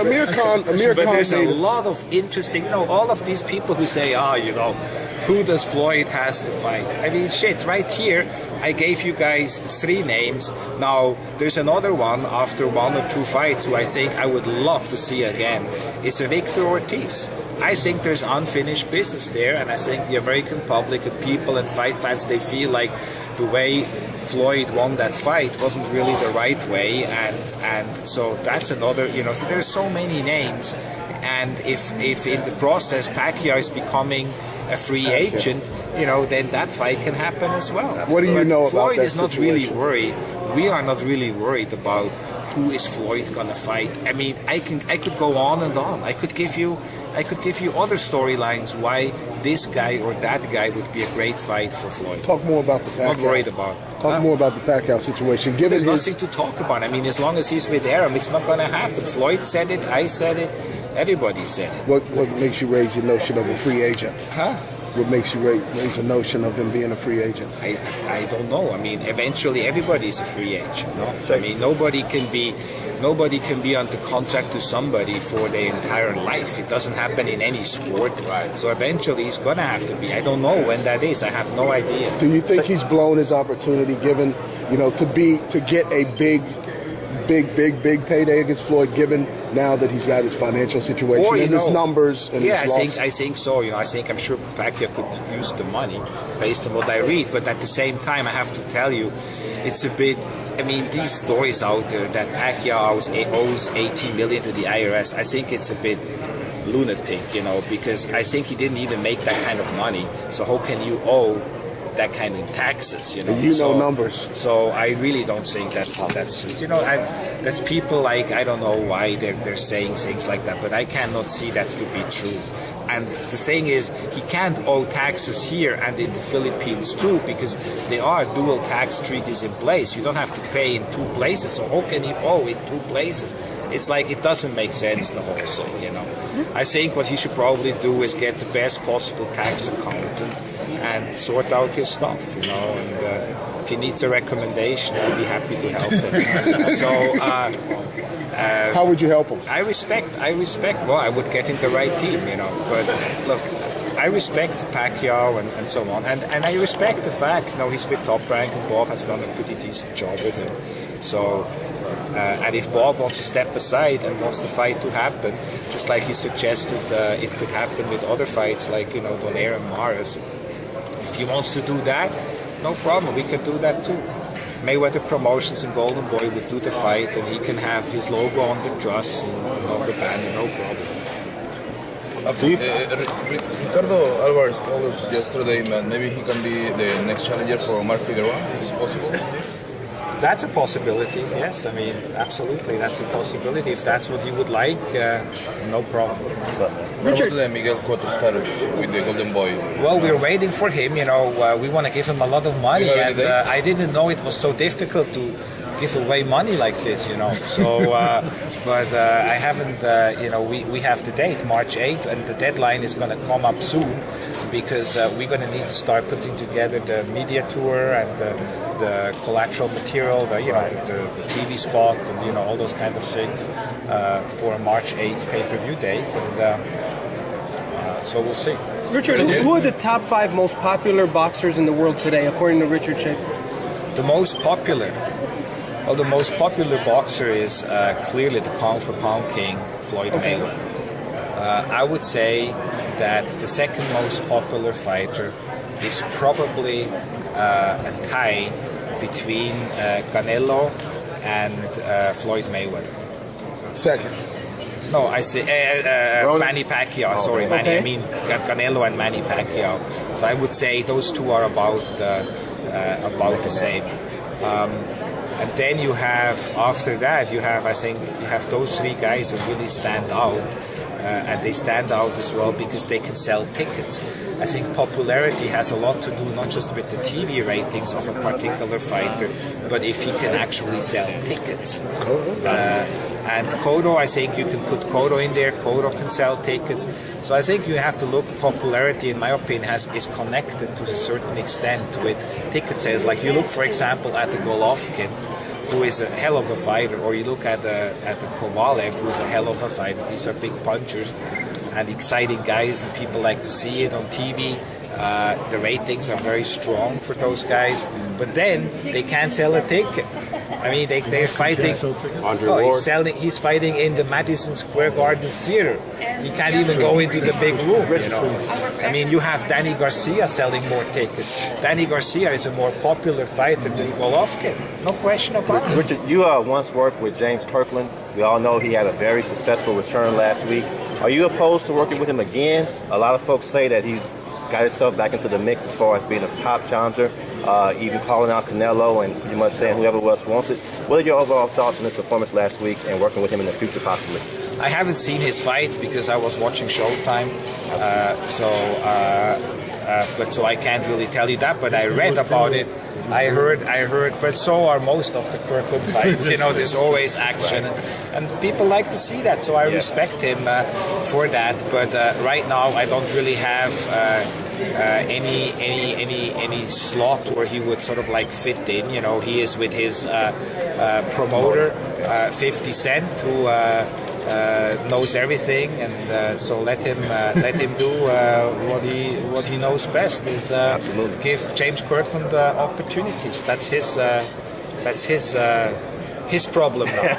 Amir Khan but there's a lot of interesting, all of these people who say, who does Floyd has to fight? I mean, shit, right here, I gave you guys 3 names. Now, there's another one after 1 or 2 fights who I think I would love to see again. It's Victor Ortiz. I think there's unfinished business there, and I think the American public and people and fight fans, they feel like the way Floyd won that fight wasn't really the right way, and so that's another, so there's so many names, and if in the process Pacquiao is becoming a free agent, then that fight can happen as well. What do you know about Floyd that is not situation? really worried. We are not really worried about who is Floyd gonna fight. I mean, I could go on and on. I could give you other storylines why this guy or that guy would be a great fight for Floyd. Talk more about the Pacquiao. Not worried about. Talk more about the Pacquiao situation. There's nothing to talk about. I mean, as long as he's with Arum, it's not going to happen. Floyd said it. I said it. Everybody said it. What makes you raise the notion of a free agent? Huh? What makes you raise the notion of him being a free agent? I don't know. I mean, eventually everybody's a free agent. No? I mean, nobody can be under contract to somebody for their entire life. It doesn't happen in any sport. Right. So eventually he's going to have to be. I don't know when that is. I have no idea. Do you think he's blown his opportunity given, to get a big payday against Floyd, given now that he's got his financial situation and his numbers and his loss? I think so. I'm sure Pacquiao could use the money based on what I read. But at the same time, I have to tell you, it's a bit. I mean, these stories out there that Pacquiao owes $18 million to the IRS, I think it's a bit lunatic, because I think he didn't even make that kind of money. So how can you owe that kind of taxes? Numbers. So I really don't think that's just, that's people like, I don't know why they're saying things like that, but I cannot see that to be true. And the thing is, he can't owe taxes here and in the Philippines too, because there are dual tax treaties in place. You don't have to pay in 2 places, so how can he owe in 2 places? It's like it doesn't make sense, the whole thing, I think what he should probably do is get the best possible tax accountant and sort out his stuff, and if he needs a recommendation, I'll be happy to help him. How would you help him? I respect. Well, I would get in the right team, But look, I respect Pacquiao and so on, and I respect the fact, he's with Top Rank, and Bob has done a pretty decent job with him. So, and if Bob wants to step aside and wants the fight to happen, just like he suggested, it could happen with other fights, like Donaire and Maris. If he wants to do that, no problem. We can do that too. Mayweather Promotions and Golden Boy would do the fight, and he can have his logo on the dress and on the banner, no problem. Ricardo Alvarez told us yesterday that maybe he can be the next challenger for Omar Figueroa. Is it possible? That's a possibility, yes. I mean, absolutely, that's a possibility. If that's what you would like, no problem. What about the Miguel Cotto status with the Golden Boy? Well, we're waiting for him. We want to give him a lot of money, and I didn't know it was so difficult to give away money like this, So, but I haven't, we have the date, March 8th, and the deadline is going to come up soon, because we're going to need to start putting together the media tour and the collateral material, the TV spot, and all those kind of things for a March 8th pay-per-view date, and so we'll see. Richard, who are the top 5 most popular boxers in the world today, according to Richard Schaefer? The most popular? Well, the most popular boxer is clearly the pound-for-pound king, Floyd Mayweather. I would say that the second most popular fighter is probably a tie between Canelo and Floyd Mayweather. Second. No, I say Manny Pacquiao. Sorry, Manny. I mean Canelo and Manny Pacquiao. So I would say those two are about the same. And then you have, after that, I think you have those 3 guys who really stand out. And they stand out as well because they can sell tickets. I think popularity has a lot to do not just with the TV ratings of a particular fighter, but if he can actually sell tickets. And Cotto, I think you can put Cotto in there. Cotto can sell tickets. So I think you have to look, popularity, in my opinion, is connected to a certain extent with ticket sales. Like you look, for example, at the Golovkin, who is a hell of a fighter, or you look at the Kovalev, who is a hell of a fighter. These are big punchers and exciting guys, and people like to see it on TV. The ratings are very strong for those guys, but then they can't sell a ticket. I mean, they're fighting. He's fighting in the Madison Square Garden Theater. He can't even go into the big room. You know, I mean, you have Danny Garcia selling more tickets. Danny Garcia is a more popular fighter than Golovkin. No question about it. Richard, you once worked with James Kirkland. We all know he had a very successful return last week. Are you opposed to working with him again? A lot of folks say that he's got himself back into the mix as far as being a top challenger, even calling out Canelo and pretty much saying whoever else wants it. What are your overall thoughts on his performance last week and working with him in the future possibly? I haven't seen his fight because I was watching Showtime, so I can't really tell you that, but I read about it. I heard, but so are most of the Kirkland fights. You know, there's always action, and people like to see that. So I respect him for that. But right now, I don't really have any slot where he would sort of like fit in. You know, he is with his promoter, 50 Cent, who knows everything, and so let him do what he knows best, is give James Kirkland opportunities. That's his problem now.